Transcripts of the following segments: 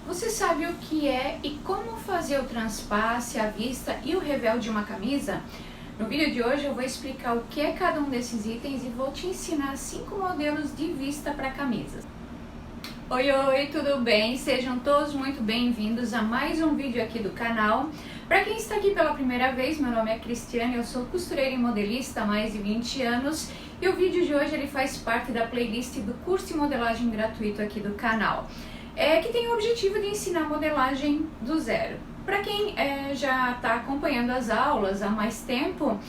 Você sabe o que é e como fazer o transpasse, a vista e o revel de uma camisa? No vídeo de hoje eu vou explicar o que é cada um desses itens e vou te ensinar 5 modelos de vista para camisas. Oi, tudo bem? Sejam todos muito bem-vindos a mais um vídeo aqui do canal. Para quem está aqui pela primeira vez, meu nome é Cristiane, eu sou costureira e modelista há mais de 20 anos e o vídeo de hoje ele faz parte da playlist do curso de modelagem gratuito aqui do canal, que tem o objetivo de ensinar modelagem do zero. Para quem já está acompanhando as aulas há mais tempo,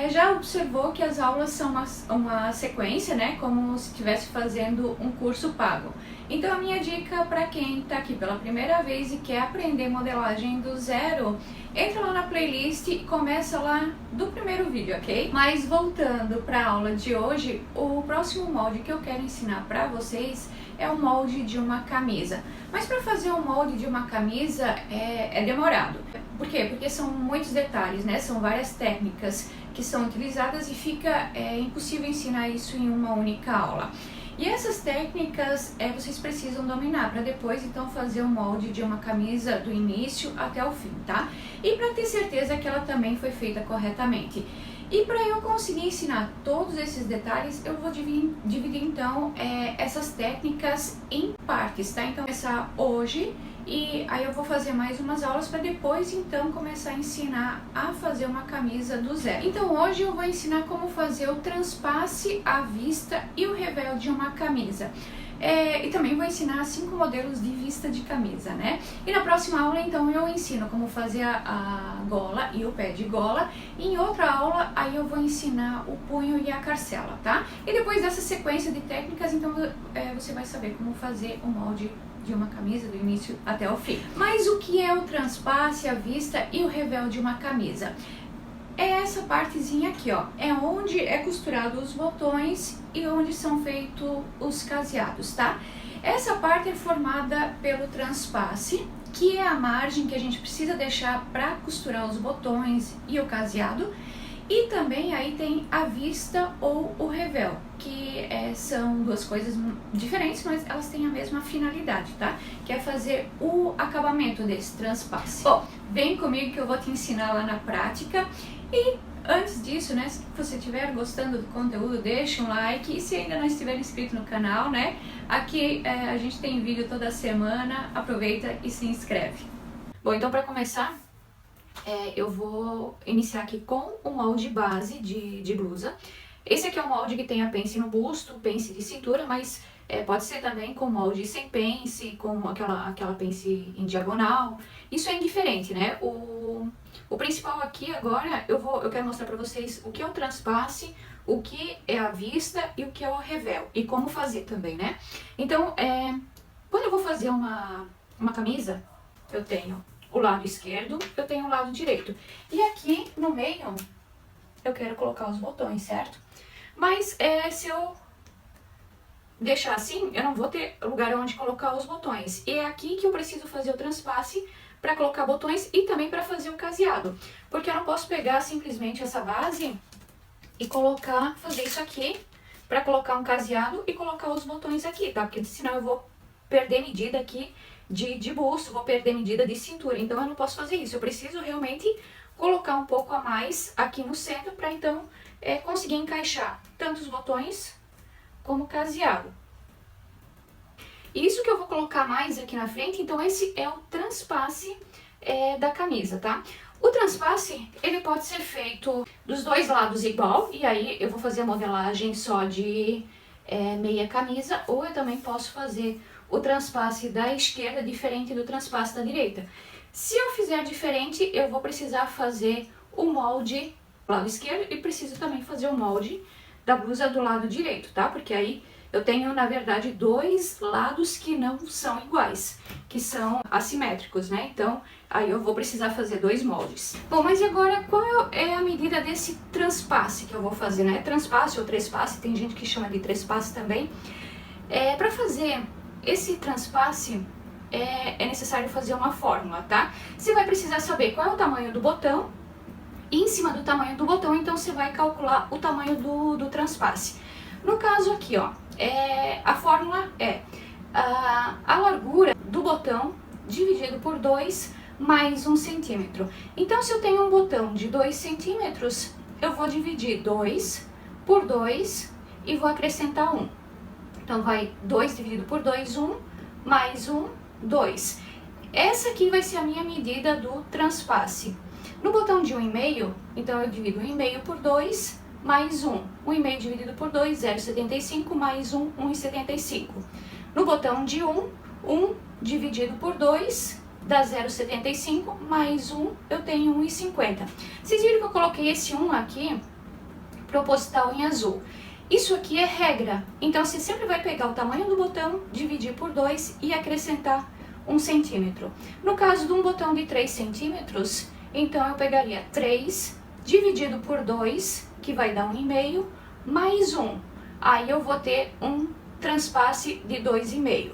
já observou que as aulas são uma sequência, né, como se estivesse fazendo um curso pago. Então a minha dica para quem está aqui pela primeira vez e quer aprender modelagem do zero, entra lá na playlist e começa lá do primeiro vídeo, ok? Mas voltando para a aula de hoje, o próximo molde que eu quero ensinar para vocês é o molde de uma camisa. Mas para fazer o molde de uma camisa é demorado. Por quê? Porque são muitos detalhes, né? São várias técnicas que são utilizadas e fica impossível ensinar isso em uma única aula. E essas técnicas vocês precisam dominar para depois então fazer o molde de uma camisa do início até o fim, tá? E para ter certeza que ela também foi feita corretamente. E para eu conseguir ensinar todos esses detalhes, eu vou dividir então essas técnicas em partes, tá? Então, vou começar hoje e aí eu vou fazer mais umas aulas para depois então começar a ensinar a fazer uma camisa do zero. Então hoje eu vou ensinar como fazer o transpasse, a vista e o revel de uma camisa. E também vou ensinar 5 modelos de vista de camisa, né? E na próxima aula, então, eu ensino como fazer a gola e o pé de gola. E em outra aula, aí eu vou ensinar o punho e a carcela, tá? E depois dessa sequência de técnicas, então, você vai saber como fazer o molde de uma camisa do início até o fim. Mas o que é o transpasse, a vista e o revel de uma camisa? É essa partezinha aqui, ó, é onde é costurado os botões e onde são feitos os caseados, tá? Essa parte é formada pelo transpasse, que é a margem que a gente precisa deixar para costurar os botões e o caseado, e também aí tem a vista ou o revel, que são duas coisas diferentes, mas elas têm a mesma finalidade, tá? Que é fazer o acabamento desse transpasse. Bom, vem comigo que eu vou te ensinar lá na prática. E antes disso, né, se você estiver gostando do conteúdo, deixa um like. E se ainda não estiver inscrito no canal, né, aqui a gente tem vídeo toda semana, aproveita e se inscreve. Bom, então para começar, eu vou iniciar aqui com o molde base de blusa. Esse aqui é um molde que tem a pence no busto, pence de cintura, mas pode ser também com molde sem pence, com aquela pence em diagonal. Isso é indiferente, né? O principal aqui agora, eu quero mostrar pra vocês o que é o transpasse, o que é a vista e o que é o revel. E como fazer também, né? Então, quando eu vou fazer uma camisa, eu tenho o lado esquerdo, eu tenho o lado direito. E aqui no meio, eu quero colocar os botões, certo? Mas se eu deixar assim, eu não vou ter lugar onde colocar os botões. E é aqui que eu preciso fazer o transpasse para colocar botões e também para fazer o caseado. Porque eu não posso pegar simplesmente essa base e fazer isso aqui para colocar um caseado e colocar os botões aqui, tá? Porque senão eu vou perder medida aqui de busto, vou perder medida de cintura. Então eu não posso fazer isso. Eu preciso realmente colocar um pouco a mais aqui no centro para então conseguir encaixar tanto os botões como caseado. Isso que eu vou colocar mais aqui na frente, então esse é o transpasse da camisa, tá? O transpasse, ele pode ser feito dos dois lados igual, e aí eu vou fazer a modelagem só de meia camisa, ou eu também posso fazer o transpasse da esquerda diferente do transpasse da direita. Se eu fizer diferente, eu vou precisar fazer o molde do lado esquerdo e preciso também fazer o molde da blusa do lado direito, tá? Porque aí eu tenho, na verdade, dois lados que não são iguais, que são assimétricos, né? Então, aí eu vou precisar fazer dois moldes. Bom, mas e agora, qual é a medida desse transpasse que eu vou fazer, né? Transpasse ou trespasse, tem gente que chama de trespasse também. Para fazer esse transpasse, é necessário fazer uma fórmula, tá? Você vai precisar saber qual é o tamanho do botão, e em cima do tamanho do botão, então, você vai calcular o tamanho do transpasse. No caso aqui, ó, a fórmula é a largura do botão dividido por 2 mais 1 centímetro. Então, se eu tenho um botão de 2 centímetros, eu vou dividir 2 por 2 e vou acrescentar 1. Então, vai 2 dividido por 2, 1, mais 1, 2. Essa aqui vai ser a minha medida do transpasse. No botão de 1,5, então eu divido 1,5 por 2, mais 1. 1,5 dividido por 2, 0,75, mais 1, 1,75. No botão de 1, 1 dividido por 2, dá 0,75, mais 1, eu tenho 1,50. Vocês viram que eu coloquei esse 1 aqui, proposital em azul. Isso aqui é regra, então você sempre vai pegar o tamanho do botão, dividir por 2 e acrescentar 1 centímetro. No caso de um botão de 3 centímetros, então eu pegaria 3 dividido por 2, que vai dar 1,5, mais 1. Aí eu vou ter um transpasse de 2,5.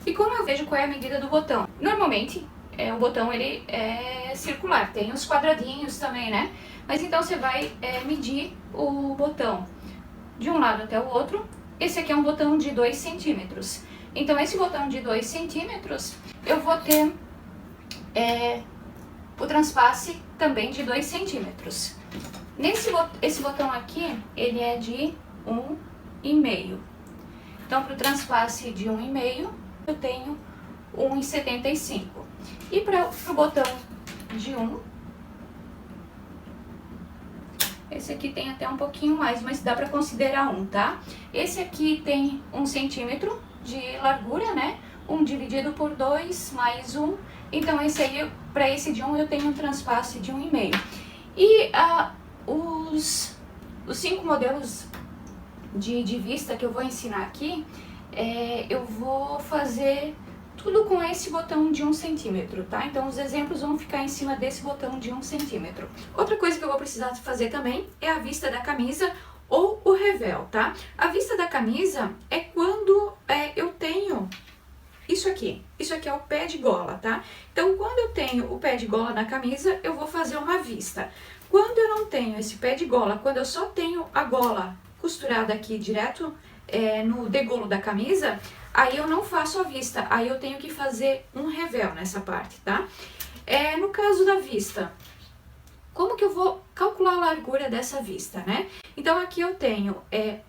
E como eu vejo qual é a medida do botão? Normalmente, o botão ele é circular, tem os quadradinhos também, né? Mas então você vai medir o botão de um lado até o outro. Esse aqui é um botão de 2 centímetros. Então esse botão de 2 centímetros, eu vou ter o transpasse também de 2 centímetros. Esse botão aqui, ele é de 1,5. Então para o transpasse de 1,5, eu tenho 1,75. E para o botão de 1, esse aqui tem até um pouquinho mais, mas dá para considerar 1, tá? Esse aqui tem 1 centímetro de largura, né? 1 dividido por 2 mais 1. Então esse aí, para esse de 1, eu tenho um transpasse de 1,5. E os 5 modelos de vista que eu vou ensinar aqui, eu vou fazer tudo com esse botão de 1 centímetro, tá? Então os exemplos vão ficar em cima desse botão de 1 centímetro. Outra coisa que eu vou precisar fazer também é a vista da camisa ou o revel, tá? A vista da camisa é quando eu tenho isso aqui. Isso aqui é o pé de gola, tá? Então quando eu tenho o pé de gola na camisa, eu vou fazer uma vista. Quando eu não tenho esse pé de gola, quando eu só tenho a gola costurada aqui direto no degolo da camisa, aí eu não faço a vista, aí eu tenho que fazer um revel nessa parte, tá? No caso da vista, como que eu vou calcular a largura dessa vista, né? Então aqui eu tenho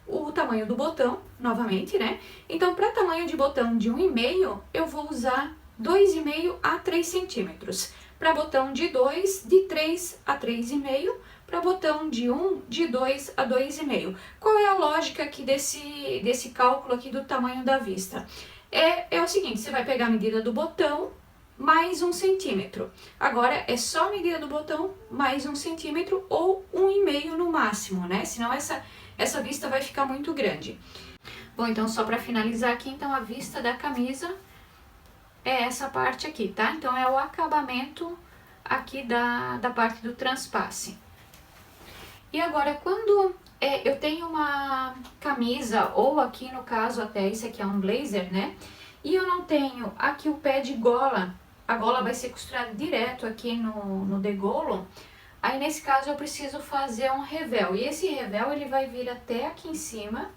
o tamanho do botão, novamente, né? Então para tamanho de botão de 1,5, eu vou usar 2,5 a 3 centímetros. Para botão de 2, de 3 a 3,5. Para botão de 1, de 2 a 2,5. Qual é a lógica aqui desse cálculo aqui do tamanho da vista? É o seguinte, você vai pegar a medida do botão mais 1 centímetro. Agora é só a medida do botão mais 1 centímetro ou 1,5 no máximo, né? Senão essa vista vai ficar muito grande. Bom, então só para finalizar aqui, então a vista da camisa é essa parte aqui, tá? Então é o acabamento aqui da parte do transpasse. E agora, quando eu tenho uma camisa, ou aqui no caso até esse aqui é um blazer, né? E eu não tenho aqui o pé de gola, a gola vai ser costurada direto aqui no degolo. Aí nesse caso eu preciso fazer um revel. E esse revel ele vai vir até aqui em cima,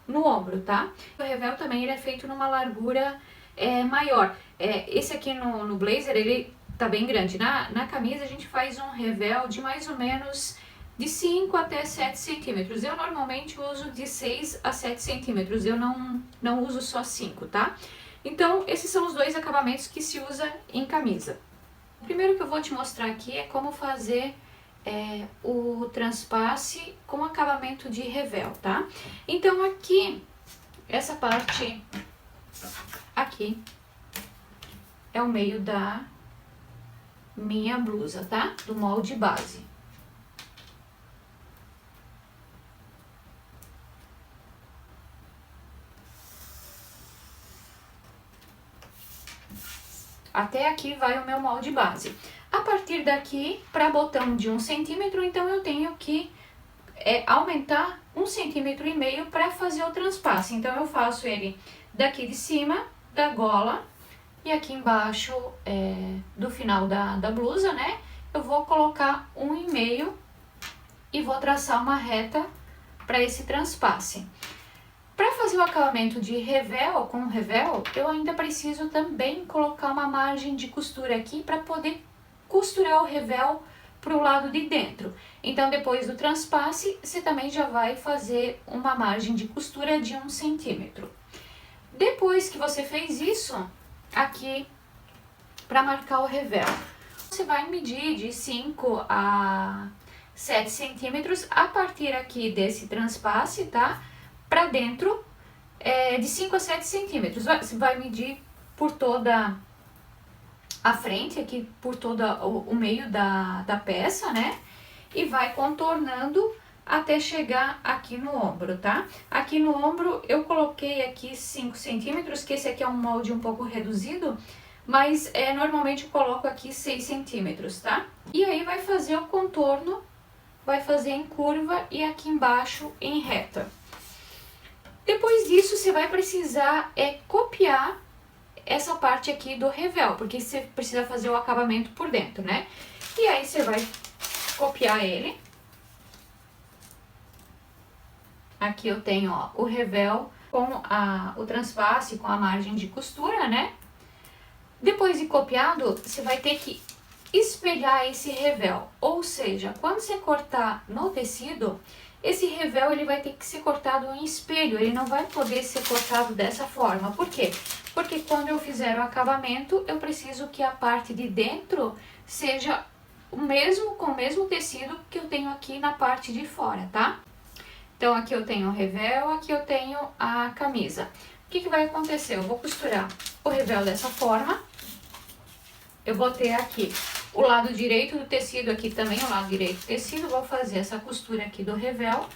no ombro, tá? O revel também ele é feito numa largura maior. Esse aqui no blazer ele tá bem grande. Na camisa a gente faz um revel de mais ou menos de 5 até 7 centímetros. Eu normalmente uso de 6 a 7 centímetros, eu não uso só 5, tá? Então, esses são os dois acabamentos que se usa em camisa. O primeiro que eu vou te mostrar aqui é como fazer o transpasse com acabamento de revel, tá? Então, aqui, essa parte aqui é o meio da minha blusa, tá? Do molde base. Até aqui vai o meu molde base. A partir daqui, para botão de 1 centímetro, então eu tenho que aumentar 1,5 centímetro para fazer o transpasse. Então eu faço ele daqui de cima da gola e aqui embaixo do final da blusa, né? Eu vou colocar 1,5 e vou traçar uma reta para esse transpasse. Para fazer o acabamento de revel com revel, eu ainda preciso também colocar uma margem de costura aqui para poder costurar o revel para o lado de dentro. Então, depois do transpasse, você também já vai fazer uma margem de costura de 1 centímetro. Depois que você fez isso, aqui, para marcar o revel, você vai medir de 5 a 7 centímetros a partir aqui desse transpasse, tá? Para dentro, de 5 a 7 centímetros. Você vai medir por toda a frente, aqui por todo o meio da peça, né? E vai contornando até chegar aqui no ombro, tá? Aqui no ombro eu coloquei aqui 5 centímetros, que esse aqui é um molde um pouco reduzido, mas normalmente eu coloco aqui 6 centímetros, tá? E aí vai fazer o contorno, vai fazer em curva e aqui embaixo em reta. Depois disso, você vai precisar copiar essa parte aqui do revel, porque você precisa fazer o acabamento por dentro, né? E aí você vai copiar ele. Aqui eu tenho, ó, o revel com o transpasse, com a margem de costura, né? Depois de copiado, você vai ter que espelhar esse revel, ou seja, quando você cortar no tecido, esse revel ele vai ter que ser cortado em espelho, ele não vai poder ser cortado dessa forma. Por quê? Porque quando eu fizer o acabamento, eu preciso que a parte de dentro seja com o mesmo tecido que eu tenho aqui na parte de fora, tá? Então aqui eu tenho o revel, aqui eu tenho a camisa. O que vai acontecer? Eu vou costurar o revel dessa forma. Eu vou ter aqui o lado direito do tecido, aqui também o lado direito do tecido, vou fazer essa costura aqui do revel.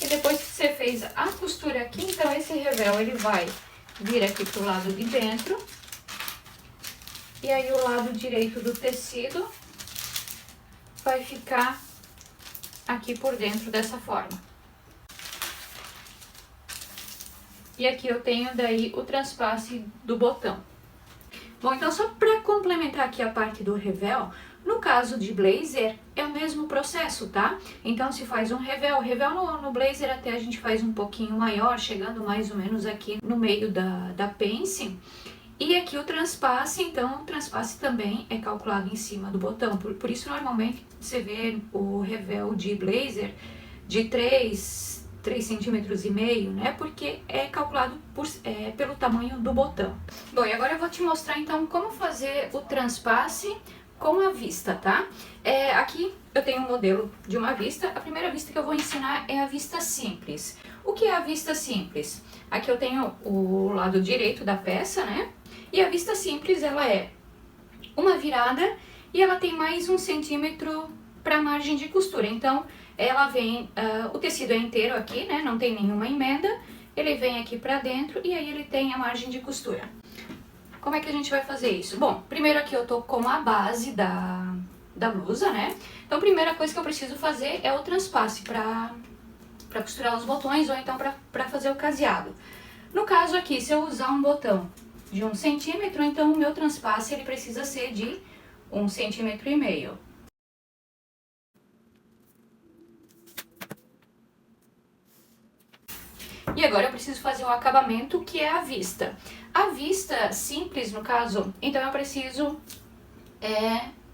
E depois que você fez a costura aqui, então esse revel ele vai vir aqui pro lado de dentro. E aí o lado direito do tecido vai ficar aqui por dentro dessa forma. E aqui eu tenho daí o transpasse do botão. Bom, então só para complementar aqui a parte do revel, no caso de blazer é o mesmo processo, tá? Então se faz um revel, no blazer até a gente faz um pouquinho maior, chegando mais ou menos aqui no meio da pence. E aqui o transpasse, então o transpasse também é calculado em cima do botão, por isso normalmente você vê o revel de blazer de 3,5 centímetros, né? Porque é calculado pelo tamanho do botão. Bom, e agora eu vou te mostrar então como fazer o transpasse com a vista, tá? Aqui eu tenho um modelo de uma vista. A primeira vista que eu vou ensinar é a vista simples. O que é a vista simples? Aqui eu tenho o lado direito da peça, né? E a vista simples, ela é uma virada e ela tem mais 1 centímetro para margem de costura. Então, ela vem, o tecido é inteiro aqui, né? Não tem nenhuma emenda. Ele vem aqui para dentro e aí ele tem a margem de costura. Como é que a gente vai fazer isso? Bom, primeiro aqui eu tô com a base da blusa, né? Então, a primeira coisa que eu preciso fazer é o transpasse para costurar os botões ou então para fazer o caseado. No caso aqui, se eu usar um botão de 1 centímetro, então o meu transpasse ele precisa ser de 1,5 centímetros. E agora eu preciso fazer o acabamento, que é a vista. A vista simples, no caso, então eu preciso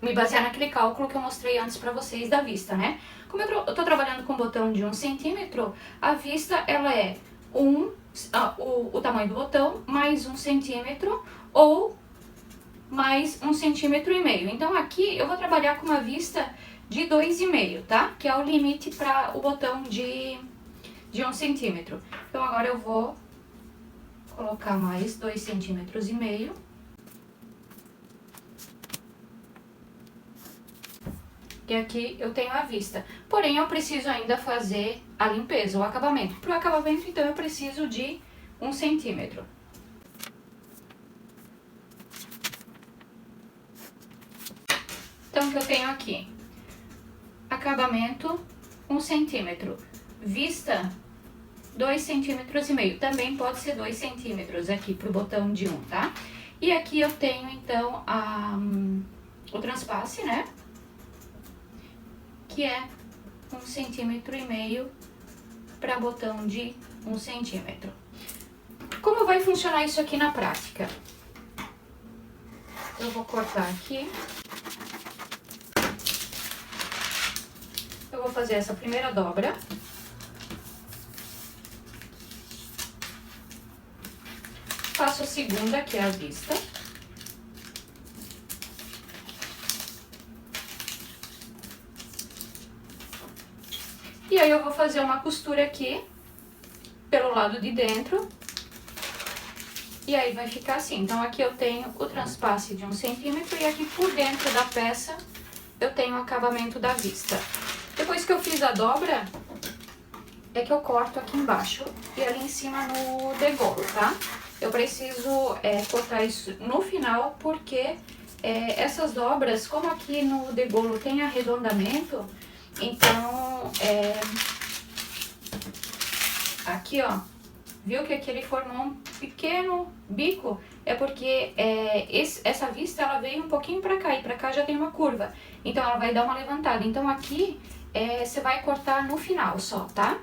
me basear naquele cálculo que eu mostrei antes pra vocês da vista, né? Como eu tô trabalhando com um botão de 1 centímetro, a vista ela é o tamanho do botão mais 1 centímetro ou mais 1,5 centímetros. Então aqui eu vou trabalhar com uma vista de 2,5, tá? Que é o limite para o botão de 1 centímetro. Então agora eu vou colocar mais 2,5 centímetros. E aqui eu tenho a vista. Porém, eu preciso ainda fazer a limpeza, o acabamento. Para o acabamento, então, eu preciso de 1 centímetro. Então, o que eu tenho aqui? Acabamento, 1 centímetro. vista 2,5 cm, também pode ser 2 centímetros aqui pro botão de 1, tá? E aqui eu tenho então o transpasse, né? Que é 1,5 cm para botão de 1 centímetro. Como vai funcionar isso aqui na prática? Eu vou cortar aqui. Eu vou fazer essa primeira dobra. Faço a segunda, que é a vista. E aí eu vou fazer uma costura aqui, pelo lado de dentro. E aí vai ficar assim. Então aqui eu tenho o transpasse de 1 centímetro e aqui por dentro da peça eu tenho o acabamento da vista. Depois que eu fiz a dobra, é que eu corto aqui embaixo e ali em cima no degolo, tá? Eu preciso cortar isso no final porque essas dobras, como aqui no degolo tem arredondamento, então aqui ó, viu que aqui ele formou um pequeno bico? É porque essa vista ela veio um pouquinho pra cá e pra cá já tem uma curva, então ela vai dar uma levantada. Então aqui você vai cortar no final só, tá?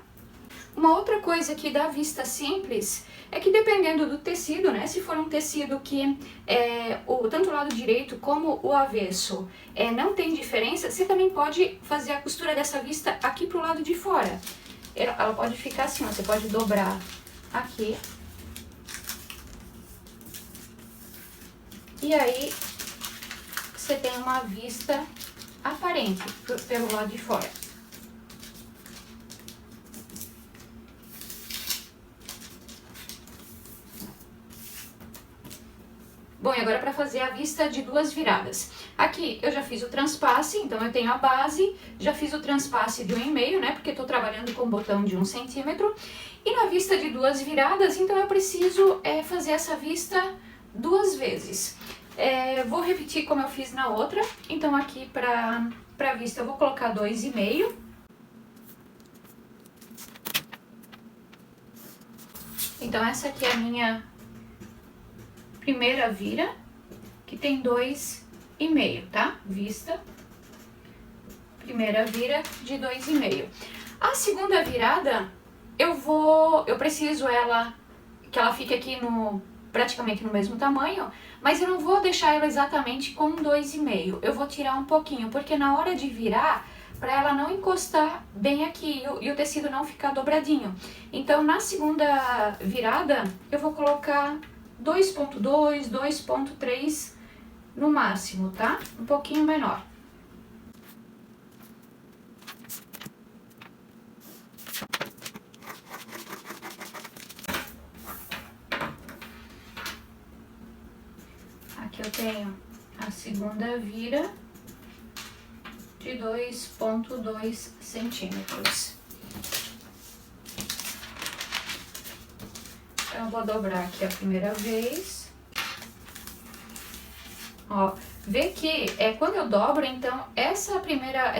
Uma outra coisa que dá vista simples é que dependendo do tecido, né? Se for um tecido que tanto o lado direito como o avesso não tem diferença, você também pode fazer a costura dessa vista aqui pro lado de fora. Ela pode ficar assim, ó, você pode dobrar aqui. E aí você tem uma vista aparente pelo lado de fora. Bom, e agora para fazer a vista de 2 viradas. Aqui eu já fiz o transpasse, então eu tenho a base, já fiz o transpasse de 1,5, né, porque estou trabalhando com botão de 1 centímetro. E na vista de 2 viradas, então eu preciso fazer essa vista 2 vezes. Vou repetir como eu fiz na outra, então aqui para a vista eu vou colocar 2,5. Então essa aqui é a minha primeira vira, que tem 2,5, tá? Vista, primeira vira de 2,5. A segunda virada, eu preciso que ela fique aqui praticamente no mesmo tamanho, mas eu não vou deixar ela exatamente com 2,5. Eu vou tirar um pouquinho, porque na hora de virar, para ela não encostar bem aqui e o tecido não ficar dobradinho. Então, na segunda virada, eu vou colocar 2,2, 2,3 no máximo, tá? Um pouquinho menor. Aqui eu tenho a segunda vira de 2,2 centímetros. Então, eu vou dobrar aqui a primeira vez. Ó, vê que quando eu dobro, então, essa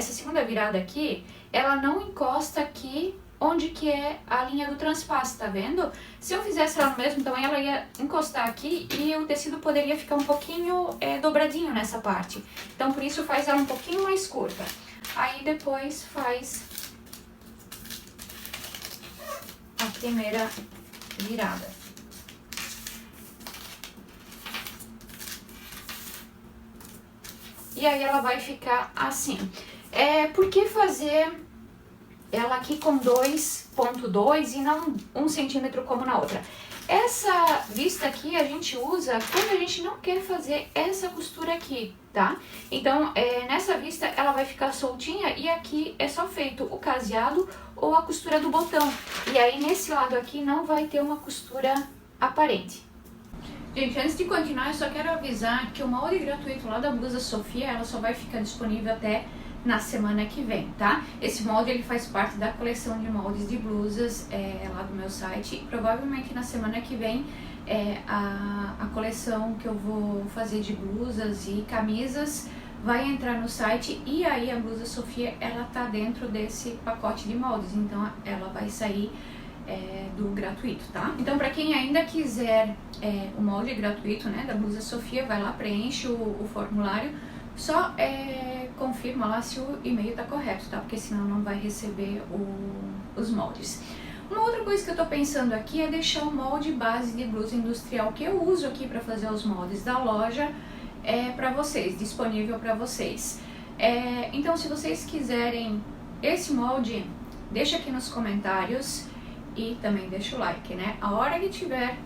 segunda virada aqui, ela não encosta aqui onde que é a linha do transpasse, tá vendo? Se eu fizesse ela no mesmo tamanho, ela ia encostar aqui e o tecido poderia ficar um pouquinho dobradinho nessa parte. Então, por isso, faz ela um pouquinho mais curta. Aí, depois, faz a primeira virada. E aí ela vai ficar assim. Por que fazer ela aqui com 2,2 e não 1 centímetro como na outra? Essa vista aqui a gente usa quando a gente não quer fazer essa costura aqui, tá? Então, nessa vista ela vai ficar soltinha e aqui é só feito o caseado ou a costura do botão. E aí nesse lado aqui não vai ter uma costura aparente. Gente, antes de continuar, eu só quero avisar que o molde gratuito lá da blusa Sofia, ela só vai ficar disponível até na semana que vem, tá? Esse molde ele faz parte da coleção de moldes de blusas lá do meu site. E provavelmente na semana que vem a coleção que eu vou fazer de blusas e camisas vai entrar no site e aí a blusa Sofia, ela tá dentro desse pacote de moldes, então ela vai sair do gratuito, tá? Então, para quem ainda quiser o molde gratuito, né, da blusa Sofia, vai lá, preenche o formulário, só confirma lá se o e-mail tá correto, tá? Porque senão não vai receber os moldes. Uma outra coisa que eu tô pensando aqui é deixar o molde base de blusa industrial que eu uso aqui para fazer os moldes da loja para vocês, disponível para vocês. Então, se vocês quiserem esse molde, deixa aqui nos comentários e também deixa o like, né? A hora que tiver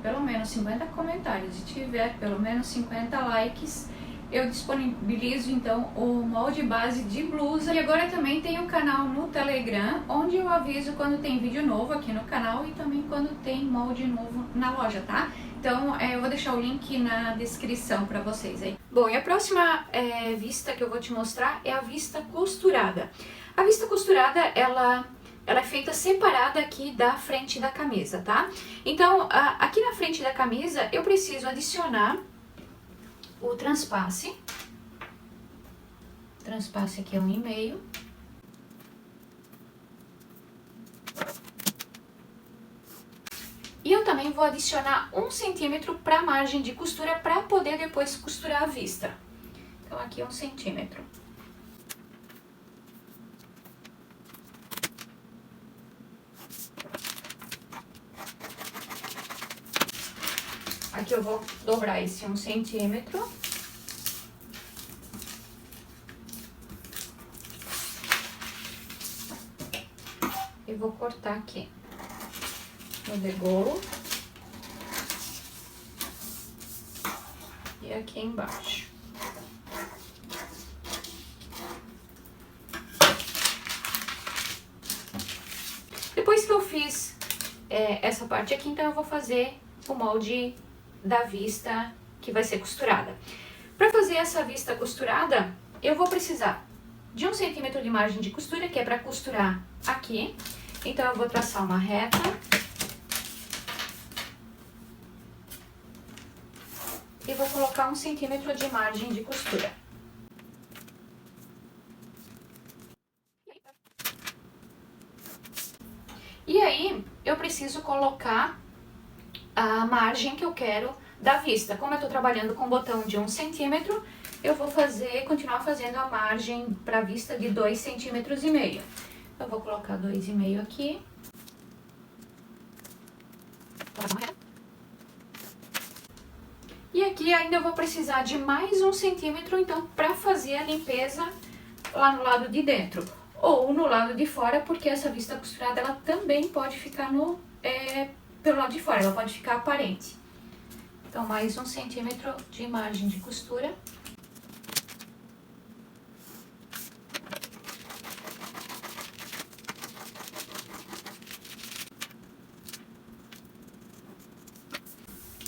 pelo menos 50 comentários e tiver pelo menos 50 likes, eu disponibilizo então o molde base de blusa. E agora também tem o canal no Telegram, onde eu aviso quando tem vídeo novo aqui no canal e também quando tem molde novo na loja, tá? Então eu vou deixar o link na descrição para vocês aí. Bom, e a próxima vista que eu vou te mostrar é a vista costurada. A vista costurada, ela é feita separada aqui da frente da camisa, tá? Então, aqui na frente da camisa, eu preciso adicionar o transpasse. O transpasse aqui é 1,5. E eu também vou adicionar 1 centímetro para a margem de costura para poder depois costurar a vista. Então, aqui 1 centímetro. Aqui eu vou dobrar esse 1 centímetro. E vou cortar aqui no degolo. E aqui embaixo. Depois que eu fiz essa parte aqui, então eu vou fazer o molde da vista que vai ser costurada. Para fazer essa vista costurada, eu vou precisar de 1 centímetro de margem de costura, que é para costurar aqui. Então, eu vou traçar uma reta. E vou colocar 1 centímetro de margem de costura. E aí, eu preciso colocar a margem que eu quero da vista. Como eu tô trabalhando com botão de 1 centímetro, eu vou continuar fazendo a margem para vista de 2,5 centímetros. Eu vou colocar 2,5 aqui. E aqui ainda eu vou precisar de mais 1 centímetro, então, para fazer a limpeza lá no lado de dentro. Ou no lado de fora, porque essa vista costurada, ela também pode ficar pelo lado de fora, ela pode ficar aparente. Então, mais 1 centímetro de margem de costura.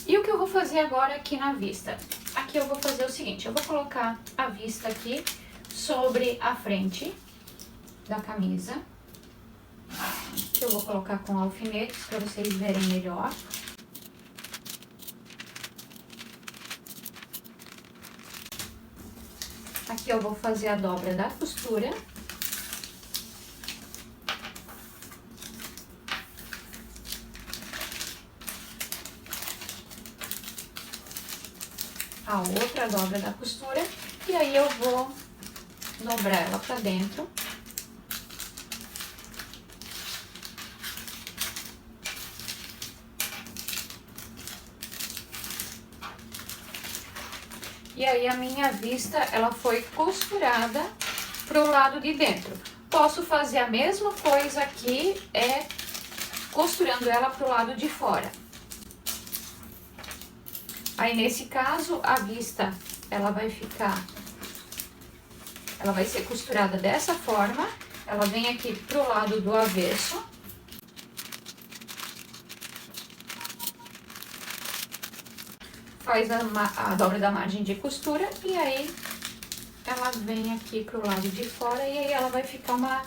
E o que eu vou fazer agora aqui na vista? Aqui eu vou fazer o seguinte, eu vou colocar a vista aqui sobre a frente da camisa. Eu vou colocar com alfinetes para vocês verem melhor. Aqui eu vou fazer a dobra da costura. A outra dobra da costura. E aí eu vou dobrar ela para dentro. E aí a minha vista, ela foi costurada pro lado de dentro. Posso fazer a mesma coisa aqui, costurando ela pro lado de fora. Aí nesse caso, a vista, ela vai ser costurada dessa forma. Ela vem aqui pro lado do avesso. Faz a dobra da margem de costura e aí ela vem aqui pro lado de fora e aí ela vai ficar uma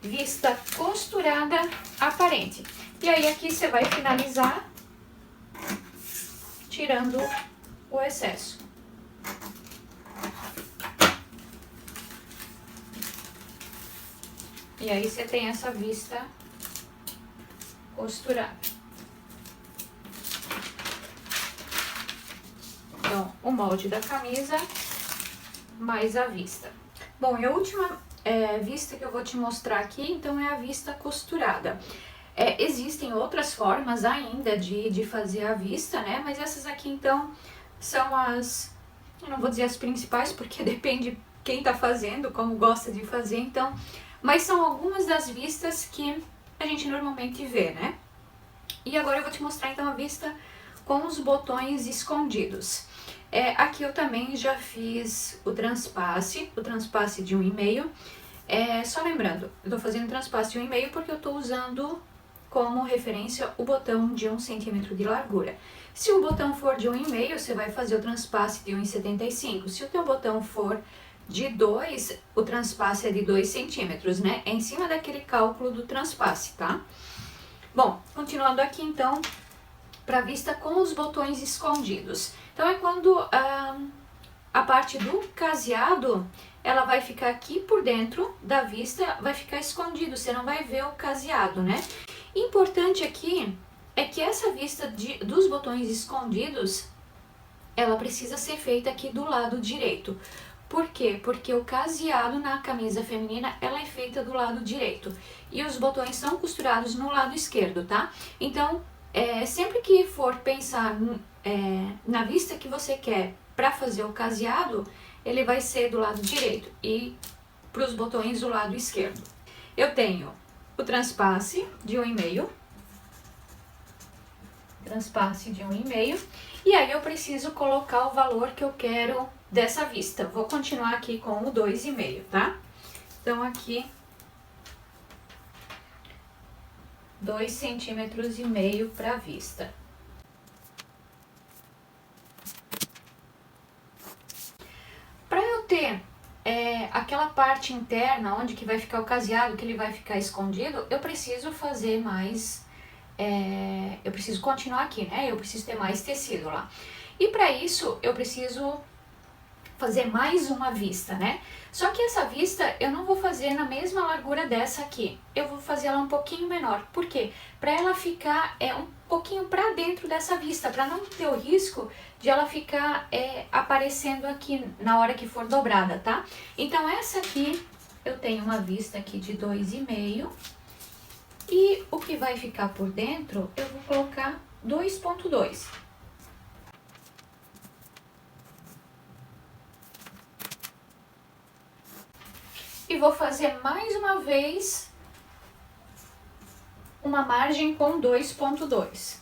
vista costurada aparente. E aí aqui você vai finalizar tirando o excesso. E aí você tem essa vista costurada. Então, o molde da camisa mais a vista. Bom, e a última vista que eu vou te mostrar aqui, então, é a vista costurada. Existem outras formas ainda de fazer a vista, né? Mas essas aqui, então, são eu não vou dizer as principais, porque depende quem tá fazendo, como gosta de fazer, então. Mas são algumas das vistas que a gente normalmente vê, né? E agora eu vou te mostrar, então, a vista com os botões escondidos. Aqui eu também já fiz o transpasse de 1,5. Só lembrando, eu tô fazendo transpasse de 1,5 porque eu tô usando como referência o botão de 1 centímetro de largura. Se o botão for de 1,5, você vai fazer o transpasse de 1,75. Se o teu botão for de 2, o transpasse é de 2 centímetros, né? É em cima daquele cálculo do transpasse, tá? Bom, continuando aqui então, para vista com os botões escondidos. Então é quando a parte do caseado, ela vai ficar aqui por dentro da vista, vai ficar escondido, você não vai ver o caseado, né? Importante aqui é que essa vista dos botões escondidos, ela precisa ser feita aqui do lado direito. Por quê? Porque o caseado na camisa feminina, ela é feita do lado direito. E os botões são costurados no lado esquerdo, tá? Então, sempre que for pensar na vista que você quer para fazer o caseado, ele vai ser do lado direito e para os botões do lado esquerdo. Eu tenho o transpasse de 1,5. Transpasse de 1,5. E aí eu preciso colocar o valor que eu quero dessa vista. Vou continuar aqui com o 2,5, tá? Então aqui 2,5 centímetros para a vista. Para eu ter aquela parte interna onde que vai ficar o caseado, que ele vai ficar escondido, eu preciso fazer mais, eu preciso continuar aqui, né? Eu preciso ter mais tecido lá. E para isso eu preciso fazer mais uma vista, né? Só que essa vista eu não vou fazer na mesma largura dessa aqui. Eu vou fazer ela um pouquinho menor. Por quê? Para ela ficar um pouquinho para dentro dessa vista, para não ter o risco de ela ficar aparecendo aqui na hora que for dobrada, tá? Então essa aqui, eu tenho uma vista aqui de 2,5. E o que vai ficar por dentro, eu vou colocar 2,2. E vou fazer mais uma vez uma margem com 2,2.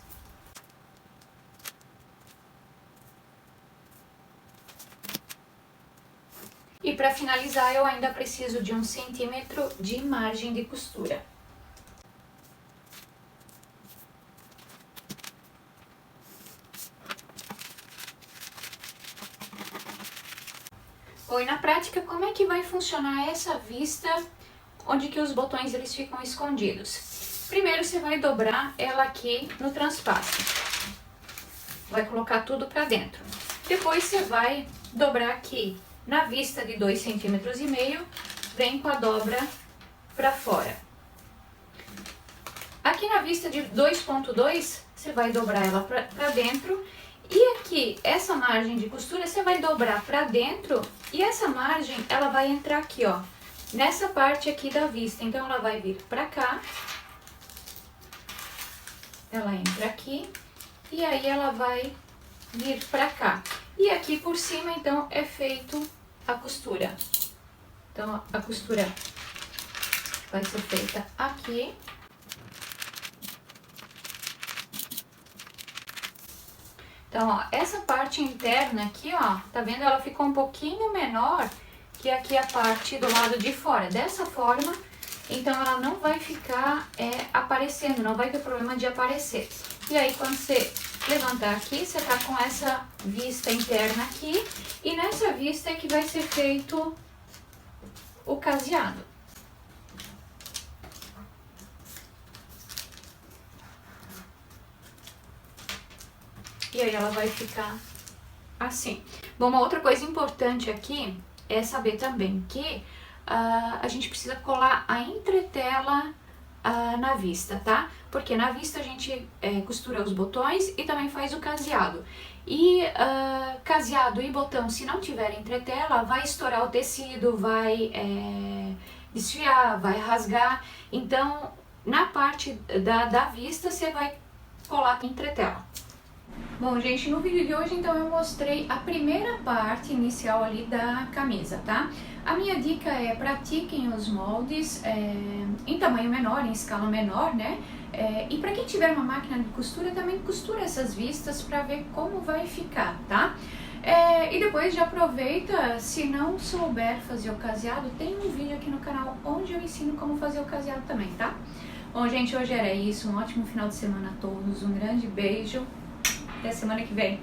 E para finalizar, eu ainda preciso de 1 centímetro de margem de costura. Bom, e na prática, como é que vai funcionar essa vista onde que os botões eles ficam escondidos? Primeiro você vai dobrar ela aqui no transpasse. Vai colocar tudo para dentro. Depois você vai dobrar aqui na vista de 2,5 centímetros, vem com a dobra para fora. Aqui na vista de 2,2, você vai dobrar ela para dentro. E aqui, essa margem de costura, você vai dobrar para dentro e essa margem, ela vai entrar aqui, ó, nessa parte aqui da vista. Então, ela vai vir para cá, ela entra aqui e aí ela vai vir para cá. E aqui por cima, então, é feito a costura. Então, a costura vai ser feita aqui. Então, ó, essa parte interna aqui, ó, tá vendo? Ela ficou um pouquinho menor que aqui a parte do lado de fora. Dessa forma, então ela não vai ficar aparecendo, não vai ter problema de aparecer. E aí, quando você levantar aqui, você tá com essa vista interna aqui. E nessa vista é que vai ser feito o caseado. E aí ela vai ficar assim. Bom, uma outra coisa importante aqui é saber também que a gente precisa colar a entretela na vista, tá? Porque na vista a gente costura os botões e também faz o caseado. E caseado e botão, se não tiver entretela, vai estourar o tecido, vai desfiar, vai rasgar. Então, na parte da vista, você vai colar entretela. Bom, gente, no vídeo de hoje, então, eu mostrei a primeira parte inicial ali da camisa, tá? A minha dica é pratiquem os moldes em tamanho menor, em escala menor, né? E para quem tiver uma máquina de costura, também costura essas vistas para ver como vai ficar, tá? E depois já aproveita, se não souber fazer o caseado, tem um vídeo aqui no canal onde eu ensino como fazer o caseado também, tá? Bom, gente, hoje era isso. Um ótimo final de semana a todos. Um grande beijo. Até semana que vem.